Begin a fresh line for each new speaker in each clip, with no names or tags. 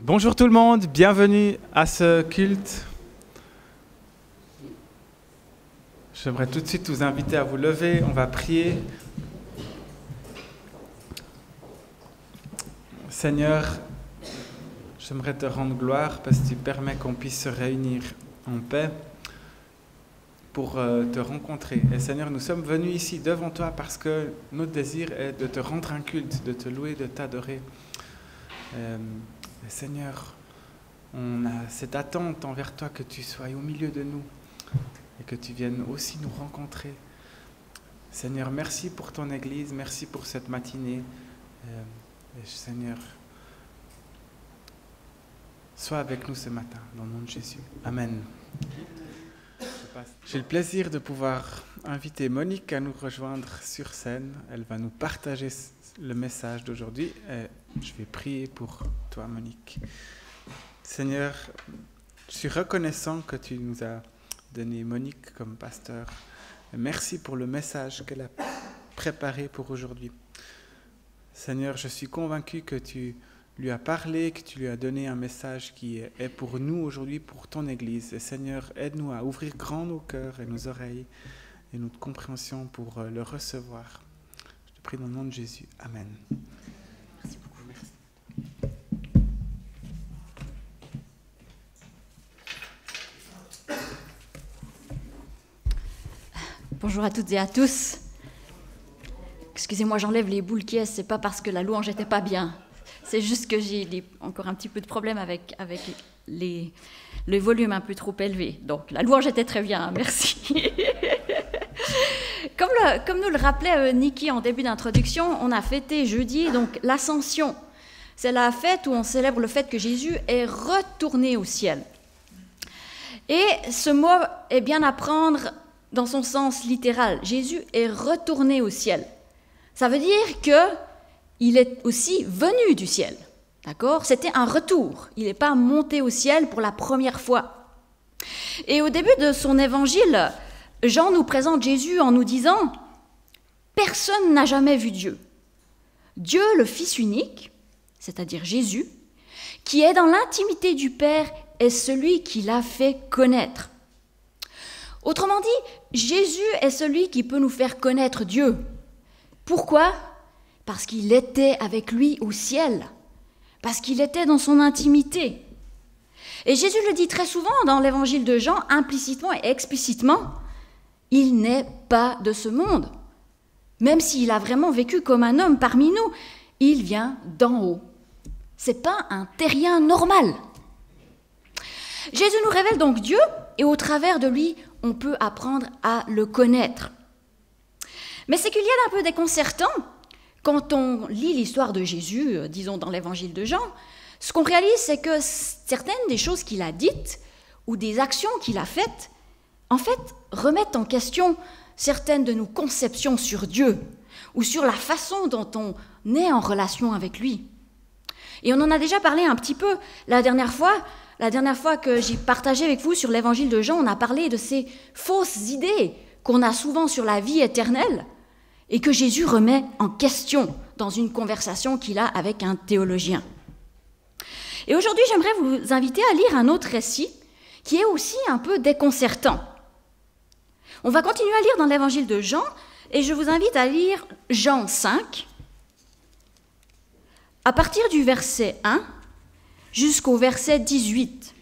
Bonjour tout le monde, bienvenue à ce culte. J'aimerais tout de suite vous inviter à vous lever, on va prier. Seigneur, j'aimerais te rendre gloire parce que tu permets qu'on puisse se réunir en paix pour te rencontrer. Et Seigneur, nous sommes venus ici devant toi parce que notre désir est de te rendre un culte, de te louer, de t'adorer. Seigneur, on a cette attente envers toi que tu sois au milieu de nous et que tu viennes aussi nous rencontrer. Seigneur, merci pour ton Église, merci pour cette matinée. Seigneur, sois avec nous ce matin, dans le nom de Jésus. Amen. J'ai le plaisir de pouvoir inviter Monique à nous rejoindre sur scène. Elle va nous partager le message d'aujourd'hui. Je vais prier pour toi, Monique. Seigneur, je suis reconnaissant que tu nous as donné Monique comme pasteur. Merci pour le message qu'elle a préparé pour aujourd'hui. Seigneur, je suis convaincu que tu lui as parlé, que tu lui as donné un message qui est pour nous aujourd'hui, pour ton Église. Et Seigneur, aide-nous à ouvrir grand nos cœurs et nos oreilles et notre compréhension pour le recevoir. Je te prie dans le nom de Jésus. Amen. Merci beaucoup. Merci.
Bonjour à toutes et à tous. Excusez-moi, j'enlève les boules qui est, c'est pas parce que la louange n'était pas bien. C'est juste que j'ai encore un petit peu de problème avec le volume un peu trop élevé. Donc, la louange était très bien, merci. Comme nous le rappelait Niki en début d'introduction, on a fêté jeudi donc l'Ascension. C'est la fête où on célèbre le fait que Jésus est retourné au ciel. Et ce mot est bien à prendre dans son sens littéral. Jésus est retourné au ciel. Ça veut dire qu'il est aussi venu du ciel. D'accord ? C'était un retour. Il n'est pas monté au ciel pour la première fois. Et au début de son évangile, Jean nous présente Jésus en nous disant « Personne n'a jamais vu Dieu. Dieu, le Fils unique, c'est-à-dire Jésus, qui est dans l'intimité du Père, est celui qui l'a fait connaître. » Autrement dit, Jésus est celui qui peut nous faire connaître Dieu. Pourquoi ? Parce qu'il était avec lui au ciel, parce qu'il était dans son intimité. Et Jésus le dit très souvent dans l'évangile de Jean, implicitement et explicitement, il n'est pas de ce monde. Même s'il a vraiment vécu comme un homme parmi nous, il vient d'en haut. Ce n'est pas un terrien normal. Jésus nous révèle donc Dieu, et au travers de lui, on peut apprendre à le connaître. Mais c'est qu'il y a d'un peu déconcertant, quand on lit l'histoire de Jésus, disons dans l'évangile de Jean, ce qu'on réalise, c'est que certaines des choses qu'il a dites ou des actions qu'il a faites, en fait, remettent en question certaines de nos conceptions sur Dieu ou sur la façon dont on est en relation avec lui. Et on en a déjà parlé un petit peu la dernière fois que j'ai partagé avec vous sur l'évangile de Jean, on a parlé de ces fausses idées qu'on a souvent sur la vie éternelle, et que Jésus remet en question dans une conversation qu'il a avec un théologien. Et aujourd'hui, j'aimerais vous inviter à lire un autre récit qui est aussi un peu déconcertant. On va continuer à lire dans l'évangile de Jean, et je vous invite à lire Jean 5, à partir du verset 1 jusqu'au verset 18.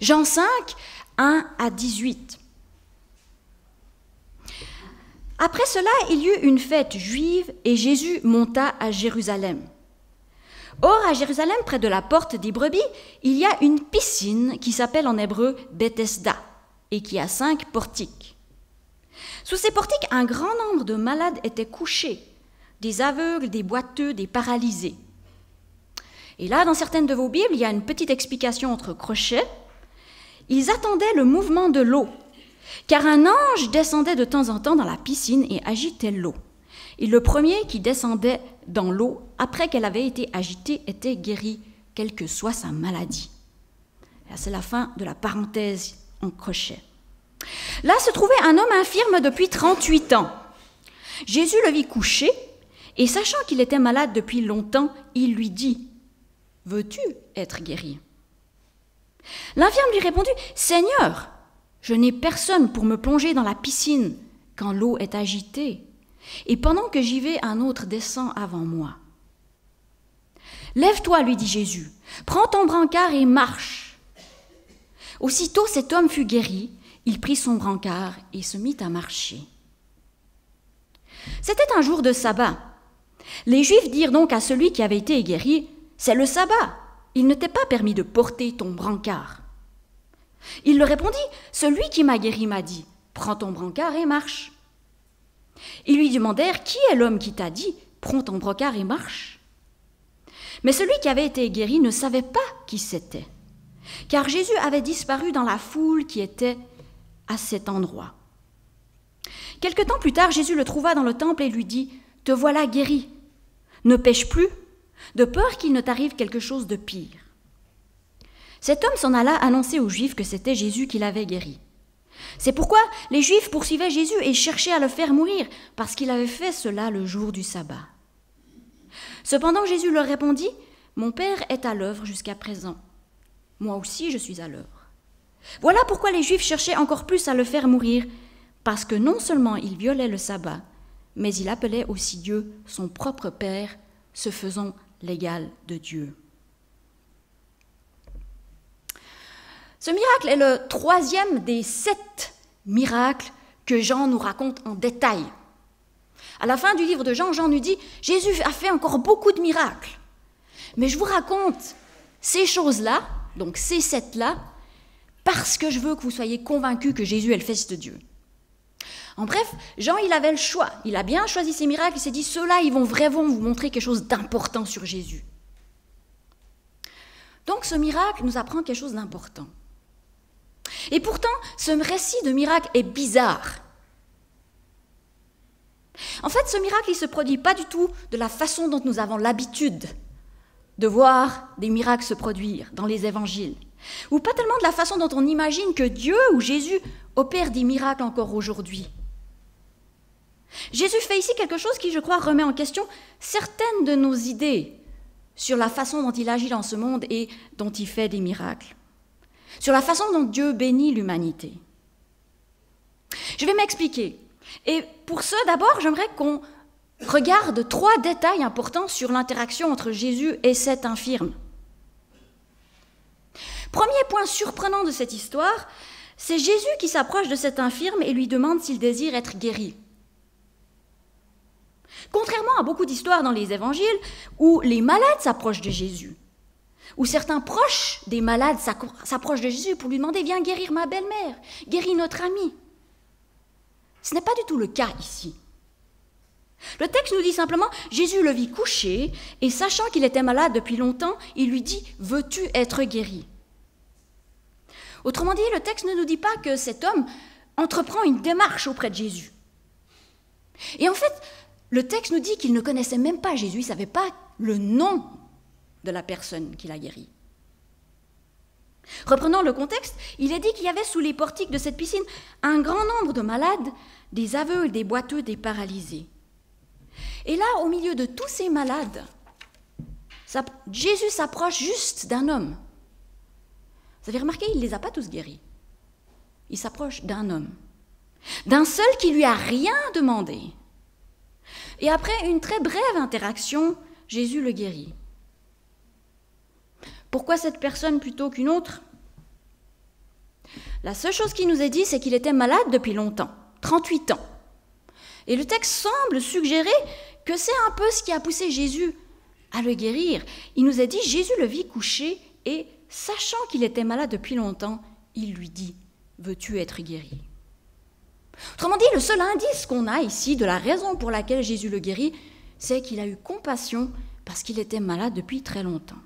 Jean 5, 1 à 18. Après cela, il y eut une fête juive et Jésus monta à Jérusalem. Or, à Jérusalem, près de la porte des brebis, il y a une piscine qui s'appelle en hébreu Bethesda et qui a 5 portiques. Sous ces portiques, un grand nombre de malades étaient couchés, des aveugles, des boiteux, des paralysés. Et là, dans certaines de vos Bibles, il y a une petite explication entre crochets. Ils attendaient le mouvement de l'eau, car un ange descendait de temps en temps dans la piscine et agitait l'eau. Et le premier qui descendait dans l'eau, après qu'elle avait été agitée, était guéri, quelle que soit sa maladie. Là, c'est la fin de la parenthèse en crochet. Là se trouvait un homme infirme depuis 38 ans. Jésus le vit couché, et sachant qu'il était malade depuis longtemps, il lui dit veux-tu être guéri ? L'infirme lui répondit, Seigneur, je n'ai personne pour me plonger dans la piscine quand l'eau est agitée, et pendant que j'y vais, un autre descend avant moi. Lève-toi, lui dit Jésus, prends ton brancard et marche. Aussitôt cet homme fut guéri, il prit son brancard et se mit à marcher. C'était un jour de sabbat. Les Juifs dirent donc à celui qui avait été guéri, « C'est le sabbat, il ne t'est pas permis de porter ton brancard. » Il leur répondit, « Celui qui m'a guéri m'a dit, prends ton brancard et marche. » Ils lui demandèrent, « Qui est l'homme qui t'a dit, prends ton brancard et marche ?» Mais celui qui avait été guéri ne savait pas qui c'était, car Jésus avait disparu dans la foule qui était à cet endroit. Quelque temps plus tard, Jésus le trouva dans le temple et lui dit, « Te voilà guéri, ne pêche plus, de peur qu'il ne t'arrive quelque chose de pire. » Cet homme s'en alla annoncer aux Juifs que c'était Jésus qui l'avait guéri. C'est pourquoi les Juifs poursuivaient Jésus et cherchaient à le faire mourir, parce qu'il avait fait cela le jour du sabbat. Cependant, Jésus leur répondit, « Mon Père est à l'œuvre jusqu'à présent. Moi aussi, je suis à l'œuvre. » Voilà pourquoi les Juifs cherchaient encore plus à le faire mourir, parce que non seulement il violait le sabbat, mais il appelait aussi Dieu son propre Père, se faisant l'égal de Dieu. Ce miracle est le 3e des 7 miracles que Jean nous raconte en détail. À la fin du livre de Jean, Jean nous dit « Jésus a fait encore beaucoup de miracles. Mais je vous raconte ces choses-là, donc ces 7-là, parce que je veux que vous soyez convaincus que Jésus est le Fils de Dieu. » En bref, Jean, il avait le choix. Il a bien choisi ces miracles. Il s'est dit, ceux-là, ils vont vraiment vous montrer quelque chose d'important sur Jésus. Donc, ce miracle nous apprend quelque chose d'important. Et pourtant, ce récit de miracle est bizarre. En fait, ce miracle, il ne se produit pas du tout de la façon dont nous avons l'habitude de voir des miracles se produire dans les évangiles. Ou pas tellement de la façon dont on imagine que Dieu ou Jésus opère des miracles encore aujourd'hui. Jésus fait ici quelque chose qui, je crois, remet en question certaines de nos idées sur la façon dont il agit dans ce monde et dont il fait des miracles, sur la façon dont Dieu bénit l'humanité. Je vais m'expliquer. Et pour ce, d'abord, j'aimerais qu'on regarde 3 détails importants sur l'interaction entre Jésus et cet infirme. Premier point surprenant de cette histoire, c'est Jésus qui s'approche de cet infirme et lui demande s'il désire être guéri. Contrairement à beaucoup d'histoires dans les évangiles où les malades s'approchent de Jésus, où certains proches des malades s'approchent de Jésus pour lui demander « Viens guérir ma belle-mère, guéris notre ami ». Ce n'est pas du tout le cas ici. Le texte nous dit simplement « Jésus le vit couché et sachant qu'il était malade depuis longtemps, il lui dit « Veux-tu être guéri ?» Autrement dit, le texte ne nous dit pas que cet homme entreprend une démarche auprès de Jésus. Et en fait, le texte nous dit qu'il ne connaissait même pas Jésus, il ne savait pas le nom de la personne qu'il a guérie. Reprenons le contexte, il est dit qu'il y avait sous les portiques de cette piscine un grand nombre de malades, des aveugles, des boiteux, des paralysés. Et là, au milieu de tous ces malades, Jésus s'approche juste d'un homme. Vous avez remarqué, il ne les a pas tous guéris. Il s'approche d'un homme, d'un seul qui lui a rien demandé. Et après une très brève interaction, Jésus le guérit. Pourquoi cette personne plutôt qu'une autre ? La seule chose qui nous est dit, c'est qu'il était malade depuis longtemps, 38 ans. Et le texte semble suggérer que c'est un peu ce qui a poussé Jésus à le guérir. Il nous est dit, Jésus le vit couché et, sachant qu'il était malade depuis longtemps, il lui dit, « Veux-tu être guéri ?» Autrement dit, le seul indice qu'on a ici de la raison pour laquelle Jésus le guérit, c'est qu'il a eu compassion parce qu'il était malade depuis très longtemps.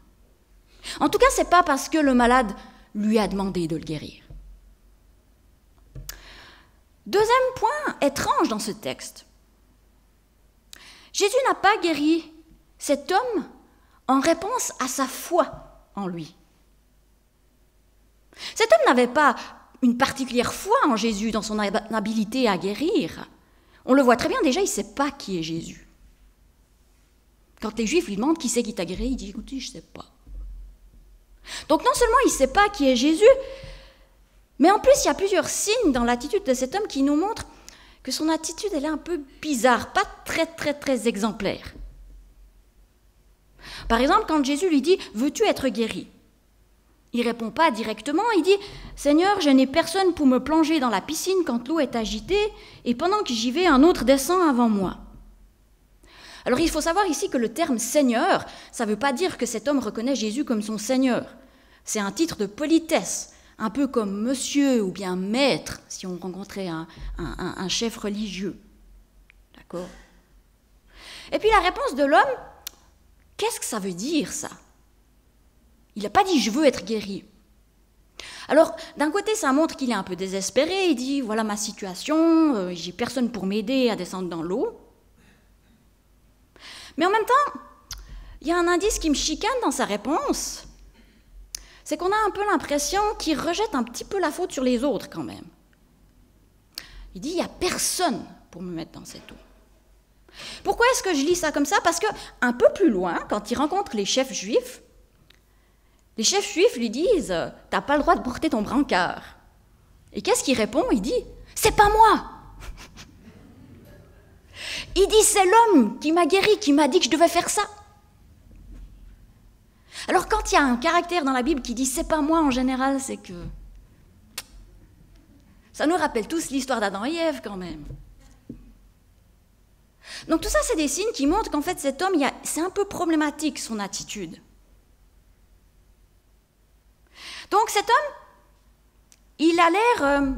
En tout cas, ce n'est pas parce que le malade lui a demandé de le guérir. Deuxième point étrange dans ce texte. Jésus n'a pas guéri cet homme en réponse à sa foi en lui. Cet homme n'avait pas une particulière foi en Jésus dans son habilité à guérir. On le voit très bien, déjà, il ne sait pas qui est Jésus. Quand les Juifs lui demandent qui c'est qui t'a guéri, il dit « Écoutez, je ne sais pas. Donc non seulement il ne sait pas qui est Jésus, mais en plus il y a plusieurs signes dans l'attitude de cet homme qui nous montrent que son attitude elle est un peu bizarre, pas très exemplaire. Par exemple, quand Jésus lui dit « Veux-tu être guéri ?» Il ne répond pas directement, il dit « Seigneur, je n'ai personne pour me plonger dans la piscine quand l'eau est agitée, et pendant que j'y vais, un autre descend avant moi. » Alors il faut savoir ici que le terme « Seigneur », ça ne veut pas dire que cet homme reconnaît Jésus comme son Seigneur. C'est un titre de politesse, un peu comme monsieur ou bien maître, si on rencontrait un chef religieux. D'accord ? Et puis la réponse de l'homme, qu'est-ce que ça veut dire ça ? Il n'a pas dit « je veux être guéri ». Alors, d'un côté, ça montre qu'il est un peu désespéré, il dit « voilà ma situation, j'ai personne pour m'aider à descendre dans l'eau ». Mais en même temps, il y a un indice qui me chicane dans sa réponse, c'est qu'on a un peu l'impression qu'il rejette un petit peu la faute sur les autres quand même. Il dit « il n'y a personne pour me mettre dans cette eau ». Pourquoi est-ce que je lis ça comme ça ? Parce qu'un peu plus loin, quand il rencontre les chefs juifs lui disent « t'as pas le droit de porter ton brancard ». Et qu'est-ce qu'il répond ? Il dit « c'est pas moi !» Il dit « c'est l'homme qui m'a guéri, qui m'a dit que je devais faire ça ». Alors quand il y a un caractère dans la Bible qui dit « c'est pas moi » en général, c'est que ça nous rappelle tous l'histoire d'Adam et Ève quand même. Donc tout ça, c'est des signes qui montrent qu'en fait cet homme, c'est un peu problématique son attitude. Donc cet homme, il a l'air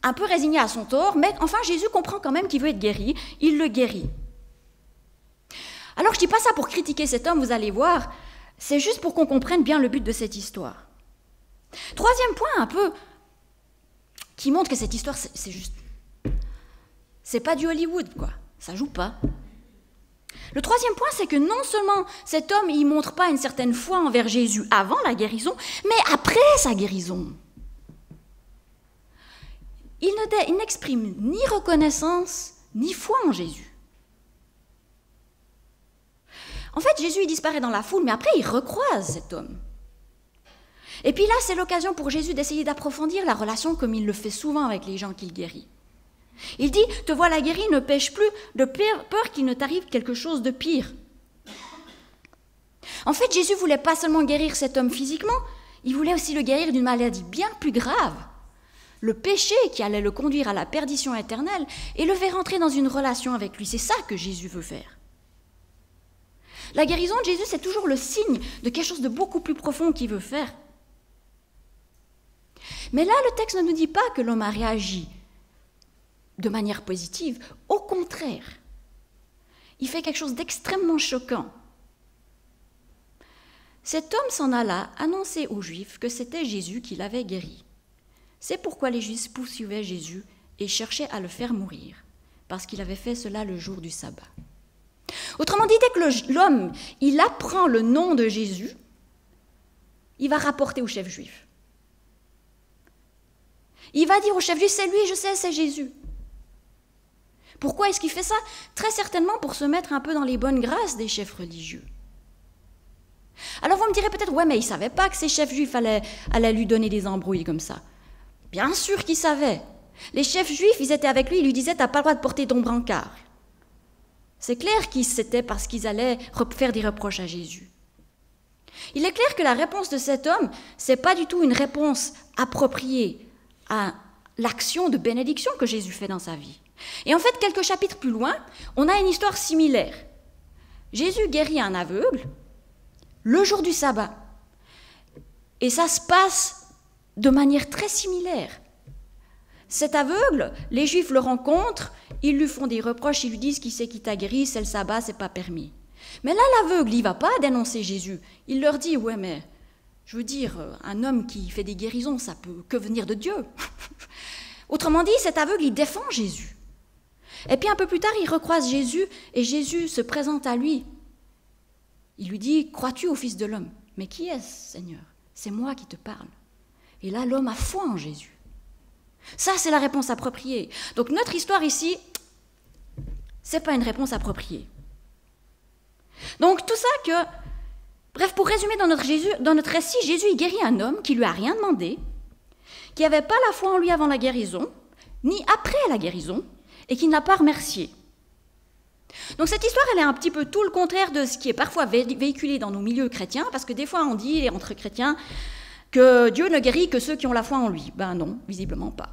un peu résigné à son tort, mais enfin Jésus comprend quand même qu'il veut être guéri, il le guérit. Alors je ne dis pas ça pour critiquer cet homme, vous allez voir, c'est juste pour qu'on comprenne bien le but de cette histoire. Troisième point un peu, qui montre que cette histoire, c'est juste... c'est pas du Hollywood, quoi, ça joue pas. Le troisième point, c'est que non seulement cet homme, il ne montre pas une certaine foi envers Jésus avant la guérison, mais après sa guérison. Il n'exprime ni reconnaissance, ni foi en Jésus. En fait, Jésus il disparaît dans la foule, mais après, il recroise cet homme. Et puis là, c'est l'occasion pour Jésus d'essayer d'approfondir la relation comme il le fait souvent avec les gens qu'il guérit. Il dit, te voilà guéri, ne pêche plus de peur qu'il ne t'arrive quelque chose de pire. En fait, Jésus ne voulait pas seulement guérir cet homme physiquement, il voulait aussi le guérir d'une maladie bien plus grave, le péché qui allait le conduire à la perdition éternelle et le faire entrer dans une relation avec lui. C'est ça que Jésus veut faire. La guérison de Jésus, c'est toujours le signe de quelque chose de beaucoup plus profond qu'il veut faire. Mais là, le texte ne nous dit pas que l'homme a réagi de manière positive. Au contraire, il fait quelque chose d'extrêmement choquant. Cet homme s'en alla annoncer aux Juifs que c'était Jésus qui l'avait guéri. C'est pourquoi les Juifs poursuivaient Jésus et cherchaient à le faire mourir, parce qu'il avait fait cela le jour du sabbat. Autrement dit, dès que l'homme il apprend le nom de Jésus, il va rapporter au chef juif. Il va dire au chef juif, c'est lui, je sais, c'est Jésus. Pourquoi est-ce qu'il fait ça ? Très certainement pour se mettre un peu dans les bonnes grâces des chefs religieux. Alors vous me direz peut-être, ouais, mais il ne savait pas que ces chefs juifs allaient lui donner des embrouilles comme ça. Bien sûr qu'ils savaient. Les chefs juifs, ils étaient avec lui, ils lui disaient, t'as pas le droit de porter ton brancard. C'est clair qu'ils c'était parce qu'ils allaient faire des reproches à Jésus. Il est clair que la réponse de cet homme, c'est pas du tout une réponse appropriée à l'action de bénédiction que Jésus fait dans sa vie. Et en fait, quelques chapitres plus loin, on a une histoire similaire. Jésus guérit un aveugle le jour du sabbat. Et ça se passe de manière très similaire. Cet aveugle, les Juifs le rencontrent, ils lui font des reproches, ils lui disent qui c'est qui t'a guéri, c'est le sabbat, c'est pas permis. Mais là, l'aveugle, il ne va pas dénoncer Jésus. Il leur dit, ouais, mais je veux dire, un homme qui fait des guérisons, ça peut que venir de Dieu. Autrement dit, cet aveugle, il défend Jésus. Et puis un peu plus tard, il recroise Jésus et Jésus se présente à lui. Il lui dit, crois-tu au Fils de l'homme ? Mais qui est-ce, Seigneur ? C'est moi qui te parle. Et là, l'homme a foi en Jésus. Ça, c'est la réponse appropriée. Donc notre histoire ici, ce n'est pas une réponse appropriée. Donc tout ça que Bref, pour résumer, dans notre récit, Jésus il guérit un homme qui lui a rien demandé, qui n'avait pas la foi en lui avant la guérison, ni après la guérison, et qui n'a pas remercié. Donc cette histoire, elle est un petit peu tout le contraire de ce qui est parfois véhiculé dans nos milieux chrétiens, parce que des fois on dit, entre chrétiens, que Dieu ne guérit que ceux qui ont la foi en lui. Ben non, visiblement pas.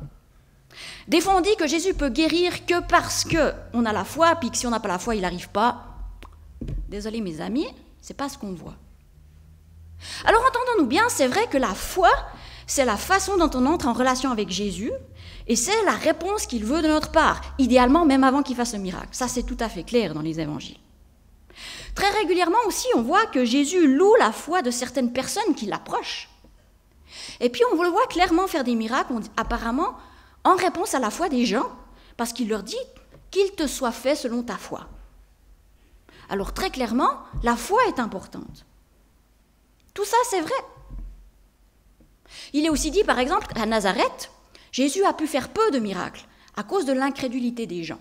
Des fois on dit que Jésus peut guérir que parce qu'on a la foi, puis que si on n'a pas la foi, il n'arrive pas. Désolé mes amis, c'est pas ce qu'on voit. Alors entendons-nous bien, c'est vrai que la foi, c'est la façon dont on entre en relation avec Jésus, et c'est la réponse qu'il veut de notre part, idéalement même avant qu'il fasse le miracle. Ça, c'est tout à fait clair dans les évangiles. Très régulièrement aussi, on voit que Jésus loue la foi de certaines personnes qui l'approchent. Et puis on le voit clairement faire des miracles, apparemment, en réponse à la foi des gens, parce qu'il leur dit qu'il te soit fait selon ta foi. Alors très clairement, la foi est importante. Tout ça, c'est vrai. Il est aussi dit, par exemple, qu'à Nazareth, Jésus a pu faire peu de miracles à cause de l'incrédulité des gens.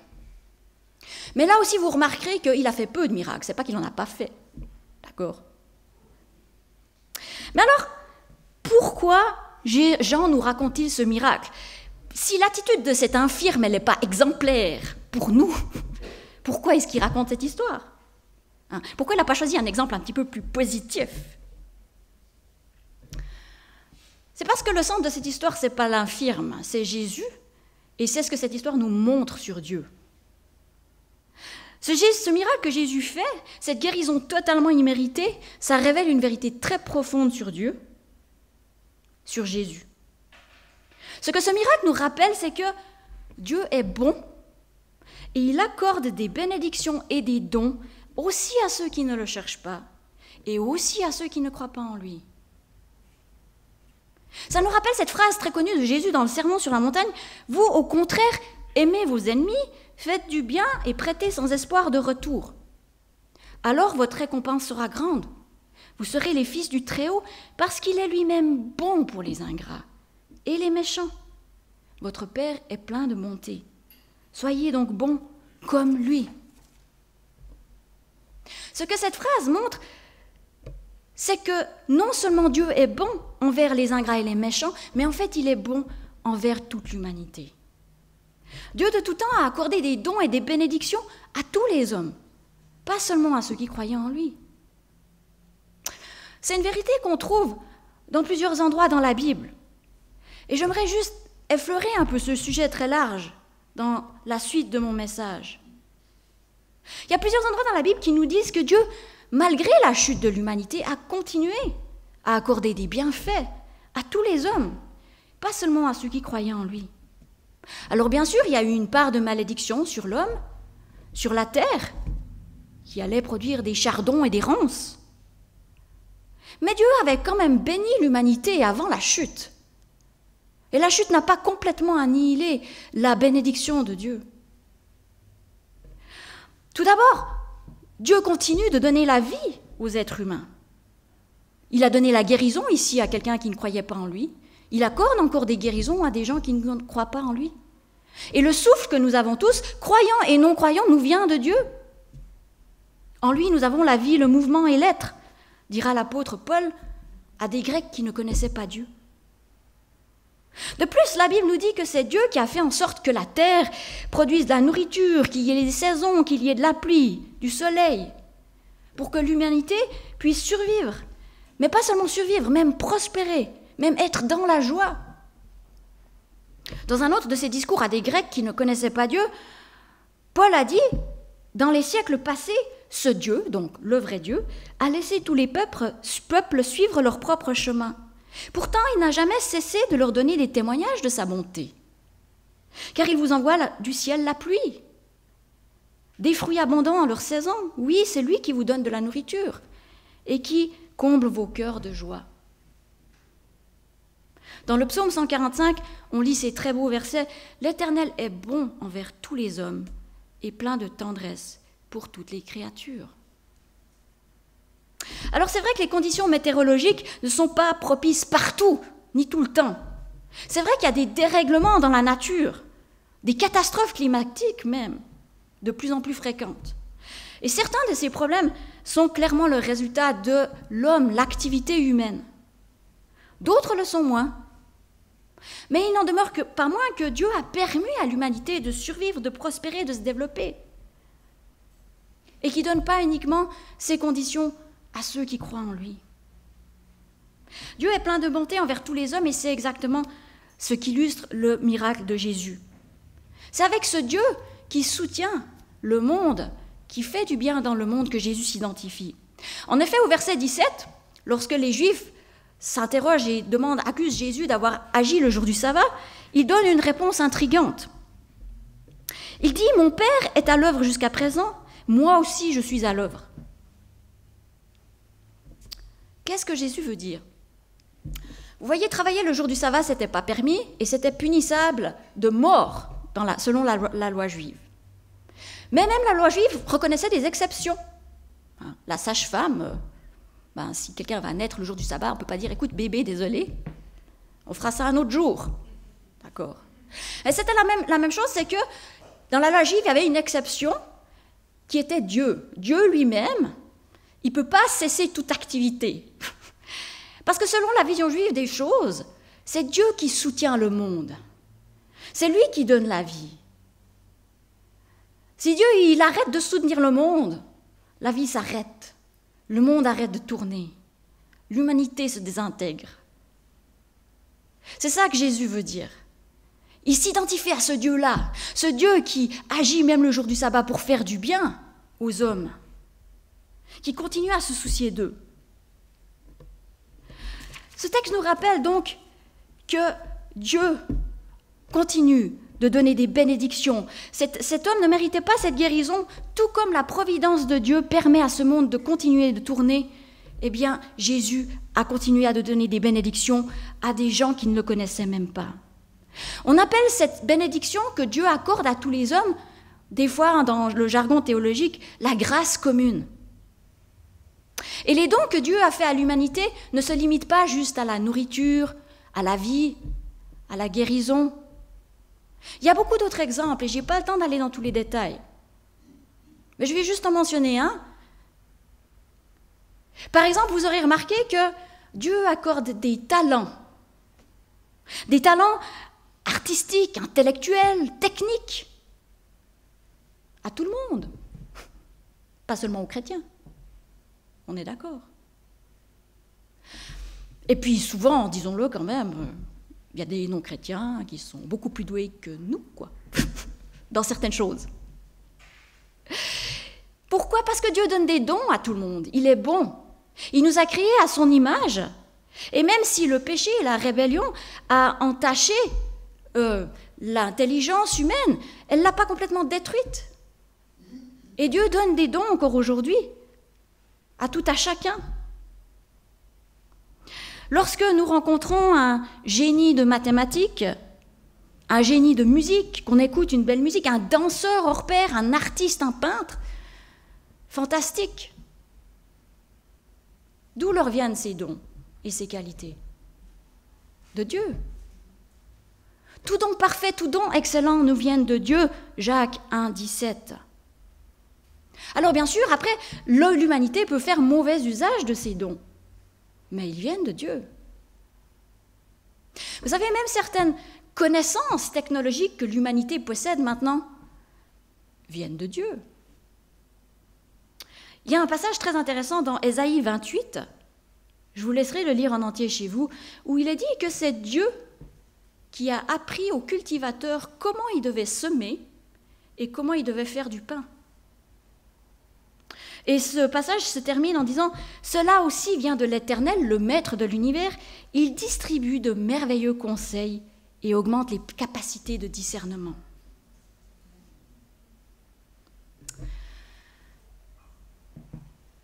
Mais là aussi, vous remarquerez qu'il a fait peu de miracles. Ce n'est pas qu'il n'en a pas fait. D'accord ? Mais alors, pourquoi Jean nous raconte-t-il ce miracle ? Si l'attitude de cet infirme, elle n'est pas exemplaire pour nous, pourquoi est-ce qu'il raconte cette histoire ? Pourquoi il n'a pas choisi un exemple un petit peu plus positif ? C'est parce que le centre de cette histoire, ce n'est pas l'infirme, c'est Jésus, et c'est ce que cette histoire nous montre sur Dieu. Ce miracle que Jésus fait, cette guérison totalement imméritée, ça révèle une vérité très profonde sur Dieu, sur Jésus. Ce que ce miracle nous rappelle, c'est que Dieu est bon, et il accorde des bénédictions et des dons aussi à ceux qui ne le cherchent pas, et aussi à ceux qui ne croient pas en lui. Ça nous rappelle cette phrase très connue de Jésus dans le Sermon sur la montagne. Vous, au contraire, aimez vos ennemis, faites du bien et prêtez sans espoir de retour. Alors votre récompense sera grande. Vous serez les fils du Très-Haut parce qu'il est lui-même bon pour les ingrats et les méchants. Votre Père est plein de bonté. Soyez donc bons comme lui. Ce que cette phrase montre, c'est que non seulement Dieu est bon envers les ingrats et les méchants, mais en fait il est bon envers toute l'humanité. Dieu de tout temps a accordé des dons et des bénédictions à tous les hommes, pas seulement à ceux qui croyaient en lui. C'est une vérité qu'on trouve dans plusieurs endroits dans la Bible. Et j'aimerais juste effleurer un peu ce sujet très large dans la suite de mon message. Il y a plusieurs endroits dans la Bible qui nous disent que Dieu, malgré la chute de l'humanité, a continué à accorder des bienfaits à tous les hommes, pas seulement à ceux qui croyaient en lui. Alors bien sûr, il y a eu une part de malédiction sur l'homme, sur la terre, qui allait produire des chardons et des ronces. Mais Dieu avait quand même béni l'humanité avant la chute. Et la chute n'a pas complètement annihilé la bénédiction de Dieu. Tout d'abord, Dieu continue de donner la vie aux êtres humains. Il a donné la guérison ici à quelqu'un qui ne croyait pas en lui. Il accorde encore des guérisons à des gens qui ne croient pas en lui. Et le souffle que nous avons tous, croyants et non-croyants, nous vient de Dieu. En lui, nous avons la vie, le mouvement et l'être, dira l'apôtre Paul à des Grecs qui ne connaissaient pas Dieu. De plus, la Bible nous dit que c'est Dieu qui a fait en sorte que la terre produise de la nourriture, qu'il y ait des saisons, qu'il y ait de la pluie, du soleil, pour que l'humanité puisse survivre. Mais pas seulement survivre, même prospérer, même être dans la joie. Dans un autre de ses discours à des Grecs qui ne connaissaient pas Dieu, Paul a dit, dans les siècles passés, ce Dieu, donc le vrai Dieu, a laissé tous les peuples suivre leur propre chemin. Pourtant, il n'a jamais cessé de leur donner des témoignages de sa bonté. Car il vous envoie du ciel la pluie, des fruits abondants en leur saison. Oui, c'est lui qui vous donne de la nourriture et qui comble vos cœurs de joie. Dans le psaume 145, on lit ces très beaux versets. « L'Éternel est bon envers tous les hommes et plein de tendresse pour toutes les créatures. » Alors c'est vrai que les conditions météorologiques ne sont pas propices partout, ni tout le temps. C'est vrai qu'il y a des dérèglements dans la nature, des catastrophes climatiques même, de plus en plus fréquentes. Et certains de ces problèmes sont clairement le résultat de l'homme, l'activité humaine. D'autres le sont moins. Mais il n'en demeure pas moins que Dieu a permis à l'humanité de survivre, de prospérer, de se développer. Et qui ne donne pas uniquement ces conditions à ceux qui croient en lui. Dieu est plein de bonté envers tous les hommes et c'est exactement ce qu'illustre le miracle de Jésus. C'est avec ce Dieu qui soutient le monde, qui fait du bien dans le monde que Jésus s'identifie. En effet, au verset 17, lorsque les Juifs s'interrogent et accusent Jésus d'avoir agi le jour du sabbat, il donne une réponse intrigante. Il dit « Mon Père est à l'œuvre jusqu'à présent, moi aussi je suis à l'œuvre. » Qu'est-ce que Jésus veut dire? Vous voyez, travailler le jour du sabbat, ce n'était pas permis et c'était punissable de mort selon la loi juive. Mais même la loi juive reconnaissait des exceptions. La sage-femme, si quelqu'un va naître le jour du sabbat, on ne peut pas dire « Écoute, bébé, désolé, on fera ça un autre jour. » D'accord. Et c'était la même chose, c'est que dans la loi juive, il y avait une exception qui était Dieu. Dieu lui-même, il ne peut pas cesser toute activité. Parce que selon la vision juive des choses, c'est Dieu qui soutient le monde. C'est lui qui donne la vie. Si Dieu il arrête de soutenir le monde, la vie s'arrête. Le monde arrête de tourner. L'humanité se désintègre. C'est ça que Jésus veut dire. Il s'identifie à ce Dieu-là, ce Dieu qui agit même le jour du sabbat pour faire du bien aux hommes, qui continue à se soucier d'eux. Ce texte nous rappelle donc que Dieu continue de donner des bénédictions. Cet homme ne méritait pas cette guérison, tout comme la providence de Dieu permet à ce monde de continuer de tourner. Eh bien, Jésus a continué à donner des bénédictions à des gens qui ne le connaissaient même pas. On appelle cette bénédiction que Dieu accorde à tous les hommes, des fois dans le jargon théologique, la grâce commune. Et les dons que Dieu a faits à l'humanité ne se limitent pas juste à la nourriture, à la vie, à la guérison. Il y a beaucoup d'autres exemples et je n'ai pas le temps d'aller dans tous les détails. Mais je vais juste en mentionner un. Par exemple, vous aurez remarqué que Dieu accorde des talents artistiques, intellectuels, techniques, à tout le monde, pas seulement aux chrétiens. On est d'accord. Et puis souvent, disons-le quand même, il y a des non-chrétiens qui sont beaucoup plus doués que nous, dans certaines choses. Pourquoi? Parce que Dieu donne des dons à tout le monde. Il est bon. Il nous a créés à son image. Et même si le péché et la rébellion a entaché l'intelligence humaine, elle ne l'a pas complètement détruite. Et Dieu donne des dons encore aujourd'hui, à tout à chacun. Lorsque nous rencontrons un génie de mathématiques, un génie de musique, qu'on écoute une belle musique, un danseur hors pair, un artiste, un peintre, fantastique. D'où leur viennent ces dons et ces qualités? De Dieu. Tout don parfait, tout don excellent nous viennent de Dieu, Jacques 1, 17. Alors bien sûr, après, l'humanité peut faire mauvais usage de ces dons, mais ils viennent de Dieu. Vous savez, même certaines connaissances technologiques que l'humanité possède maintenant viennent de Dieu. Il y a un passage très intéressant dans Ésaïe 28, je vous laisserai le lire en entier chez vous, où il est dit que c'est Dieu qui a appris aux cultivateurs comment ils devaient semer et comment ils devaient faire du pain. Et ce passage se termine en disant « Cela aussi vient de l'Éternel, le maître de l'univers. Il distribue de merveilleux conseils et augmente les capacités de discernement. »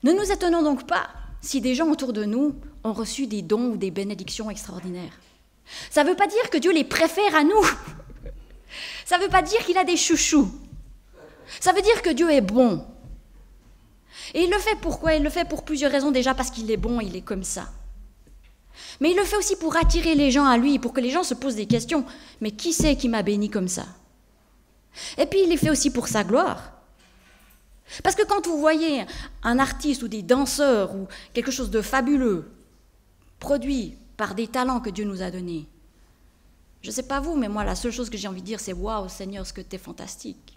Ne nous étonnons donc pas si des gens autour de nous ont reçu des dons ou des bénédictions extraordinaires. Ça ne veut pas dire que Dieu les préfère à nous. Ça ne veut pas dire qu'il a des chouchous. Ça veut dire que Dieu est bon. Et il le fait pourquoi? Il le fait pour plusieurs raisons. Déjà parce qu'il est bon, il est comme ça. Mais il le fait aussi pour attirer les gens à lui, pour que les gens se posent des questions. Mais qui c'est qui m'a béni comme ça? Et puis il le fait aussi pour sa gloire. Parce que quand vous voyez un artiste ou des danseurs ou quelque chose de fabuleux produit par des talents que Dieu nous a donnés, je ne sais pas vous, mais moi, la seule chose que j'ai envie de dire, c'est « Waouh, Seigneur, ce que tu es fantastique ».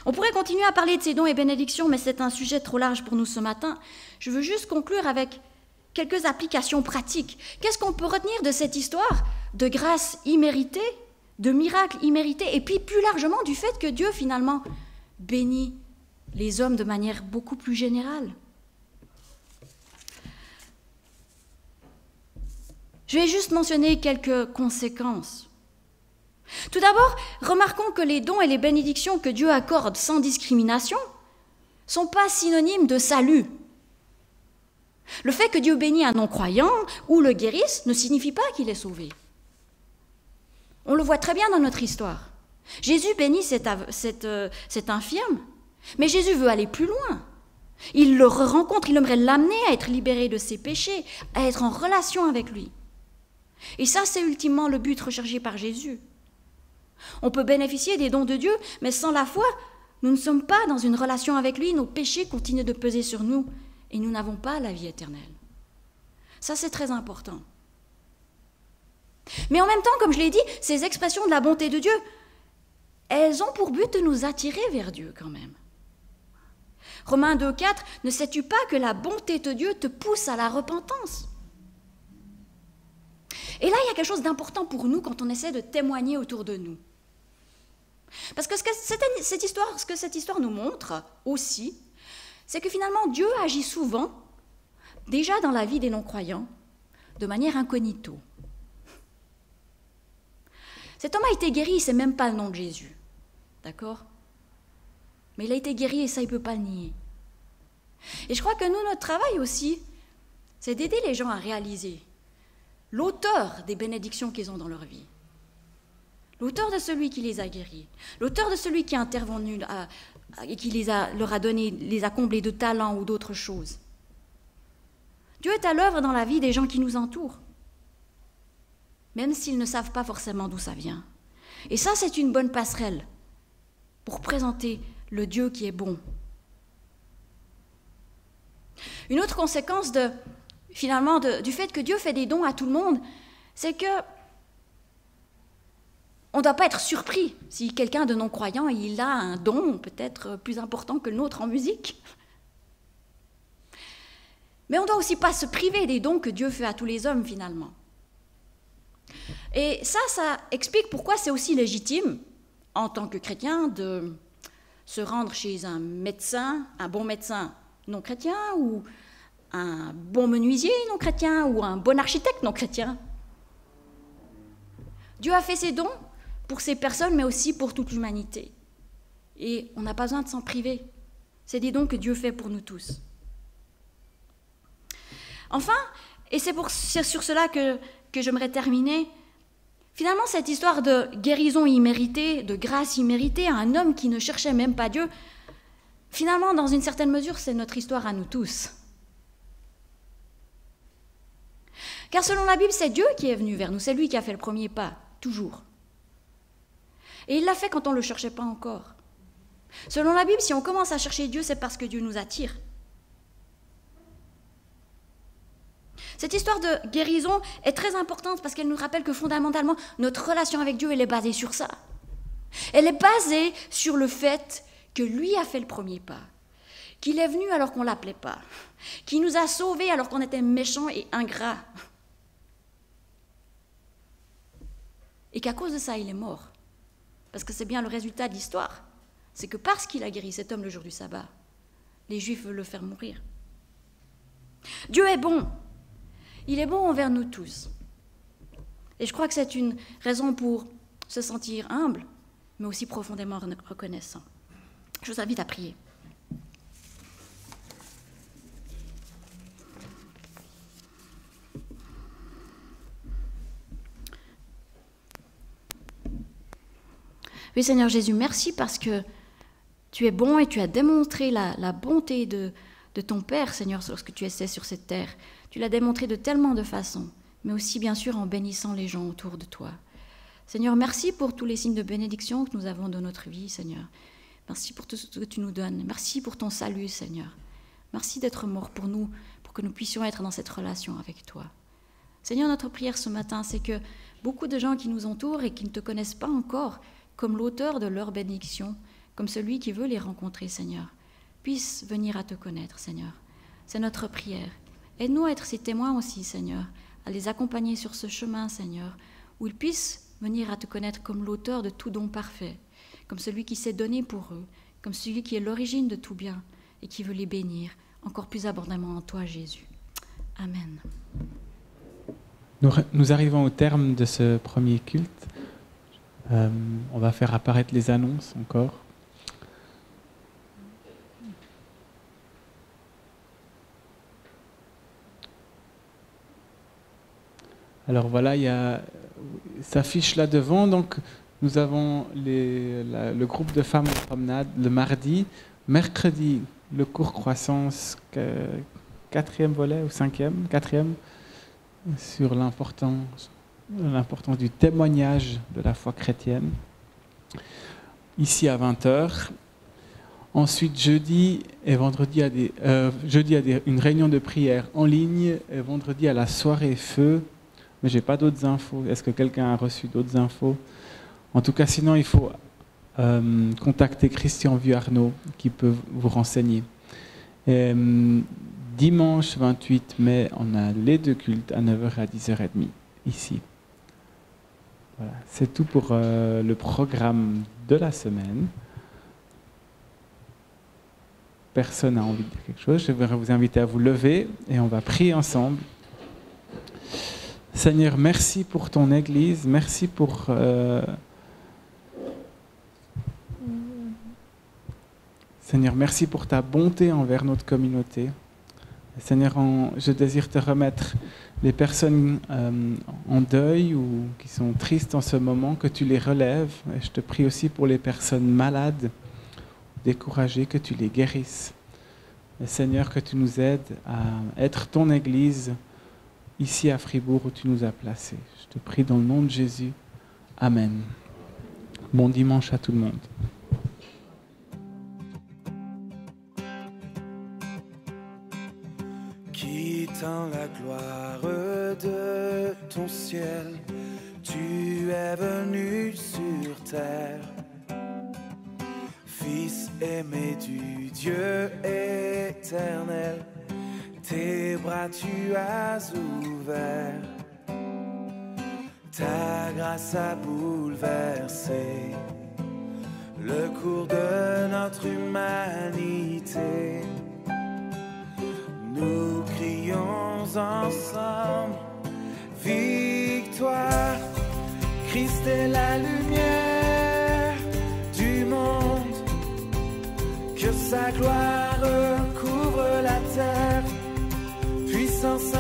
On pourrait continuer à parler de ces dons et bénédictions, mais c'est un sujet trop large pour nous ce matin. Je veux juste conclure avec quelques applications pratiques. Qu'est-ce qu'on peut retenir de cette histoire de grâce imméritée, de miracles immérités, et puis plus largement du fait que Dieu, finalement, bénit les hommes de manière beaucoup plus générale? Je vais juste mentionner quelques conséquences. Tout d'abord, remarquons que les dons et les bénédictions que Dieu accorde sans discrimination ne sont pas synonymes de salut. Le fait que Dieu bénisse un non-croyant ou le guérisse ne signifie pas qu'il est sauvé. On le voit très bien dans notre histoire. Jésus bénit cet infirme, mais Jésus veut aller plus loin. Il le rencontre, il aimerait l'amener à être libéré de ses péchés, à être en relation avec lui. Et ça, c'est ultimement le but recherché par Jésus. On peut bénéficier des dons de Dieu, mais sans la foi, nous ne sommes pas dans une relation avec lui, nos péchés continuent de peser sur nous et nous n'avons pas la vie éternelle. Ça, c'est très important. Mais en même temps, comme je l'ai dit, ces expressions de la bonté de Dieu, elles ont pour but de nous attirer vers Dieu quand même. Romains 2,4, ne sais-tu pas que la bonté de Dieu te pousse à la repentance? Et là, il y a quelque chose d'important pour nous quand on essaie de témoigner autour de nous. Parce que ce que cette histoire nous montre aussi, c'est que finalement Dieu agit souvent, déjà dans la vie des non-croyants, de manière incognito. Cet homme a été guéri, c'est même pas le nom de Jésus, d'accord? Mais il a été guéri et ça, il ne peut pas le nier. Et je crois que nous, notre travail aussi, c'est d'aider les gens à réaliser l'auteur des bénédictions qu'ils ont dans leur vie. L'auteur de celui qui les a guéris, l'auteur de celui qui est intervenu et qui leur a donné, les a comblés de talents ou d'autres choses. Dieu est à l'œuvre dans la vie des gens qui nous entourent, même s'ils ne savent pas forcément d'où ça vient. Et ça, c'est une bonne passerelle pour présenter le Dieu qui est bon. Une autre conséquence du fait que Dieu fait des dons à tout le monde, c'est que on ne doit pas être surpris si quelqu'un de non-croyant, il a un don peut-être plus important que le nôtre en musique. Mais on ne doit aussi pas se priver des dons que Dieu fait à tous les hommes finalement. Et ça explique pourquoi c'est aussi légitime, en tant que chrétien, de se rendre chez un médecin, un bon médecin non-chrétien, ou un bon menuisier non-chrétien, ou un bon architecte non-chrétien. Dieu a fait ses dons pour ces personnes, mais aussi pour toute l'humanité. Et on n'a pas besoin de s'en priver. C'est des dons que Dieu fait pour nous tous. Enfin, et c'est sur cela que j'aimerais terminer, finalement, cette histoire de guérison imméritée, de grâce imméritée à un homme qui ne cherchait même pas Dieu, finalement, dans une certaine mesure, c'est notre histoire à nous tous. Car selon la Bible, c'est Dieu qui est venu vers nous, c'est lui qui a fait le premier pas, toujours. Et il l'a fait quand on ne le cherchait pas encore. Selon la Bible, si on commence à chercher Dieu, c'est parce que Dieu nous attire. Cette histoire de guérison est très importante parce qu'elle nous rappelle que fondamentalement, notre relation avec Dieu, elle est basée sur ça. Elle est basée sur le fait que lui a fait le premier pas, qu'il est venu alors qu'on ne l'appelait pas, qu'il nous a sauvés alors qu'on était méchants et ingrats, et qu'à cause de ça, il est mort. Parce que c'est bien le résultat de l'histoire. C'est que parce qu'il a guéri cet homme le jour du sabbat, les Juifs veulent le faire mourir. Dieu est bon. Il est bon envers nous tous. Et je crois que c'est une raison pour se sentir humble, mais aussi profondément reconnaissant. Je vous invite à prier. Oui, Seigneur Jésus, merci parce que tu es bon et tu as démontré la bonté de ton Père, Seigneur, lorsque tu étais sur cette terre. Tu l'as démontré de tellement de façons, mais aussi bien sûr en bénissant les gens autour de toi. Seigneur, merci pour tous les signes de bénédiction que nous avons dans notre vie, Seigneur. Merci pour tout ce que tu nous donnes. Merci pour ton salut, Seigneur. Merci d'être mort pour nous, pour que nous puissions être dans cette relation avec toi. Seigneur, notre prière ce matin, c'est que beaucoup de gens qui nous entourent et qui ne te connaissent pas encore, comme l'auteur de leur bénédiction, comme celui qui veut les rencontrer, Seigneur, puissent venir à te connaître, Seigneur. C'est notre prière. Aide-nous à être ces témoins aussi, Seigneur, à les accompagner sur ce chemin, Seigneur, où ils puissent venir à te connaître comme l'auteur de tout don parfait, comme celui qui s'est donné pour eux, comme celui qui est l'origine de tout bien et qui veut les bénir encore plus abondamment en toi, Jésus. Amen.
Nous arrivons au terme de ce premier culte. On va faire apparaître les annonces encore. Alors voilà, ça s'affiche là devant. Donc nous avons le groupe de femmes en promenade le mardi. Mercredi, le cours croissance, 4e volet ou 5e, 4e, sur l'importance du témoignage de la foi chrétienne, ici à 20h. Ensuite, jeudi et vendredi, une réunion de prière en ligne, et vendredi à la soirée feu. Mais je n'ai pas d'autres infos. Est-ce que quelqu'un a reçu d'autres infos? En tout cas, sinon, il faut contacter Christian Vuarnaud qui peut vous renseigner. Et, dimanche 28 mai, on a les 2 cultes à 9h et à 10h30 ici. Voilà, c'est tout pour le programme de la semaine. Personne n'a envie de dire quelque chose. Je voudrais vous inviter à vous lever et on va prier ensemble. Seigneur, merci pour ton Église, merci pour Seigneur, merci pour ta bonté envers notre communauté. Seigneur, je désire te remettre les personnes en deuil ou qui sont tristes en ce moment, que tu les relèves. Et je te prie aussi pour les personnes malades, découragées, que tu les guérisses. Et Seigneur, que tu nous aides à être ton Église ici à Fribourg où tu nous as placés. Je te prie dans le nom de Jésus. Amen. Bon dimanche à tout le monde.
Quittant la gloire de ton ciel, tu es venu sur terre. Fils aimé du Dieu éternel, tes bras tu as ouverts. Ta grâce a bouleversé le cours de notre humanité. Nous crions ensemble victoire. Christ est la lumière du monde. Que sa gloire couvre la terre. Puissance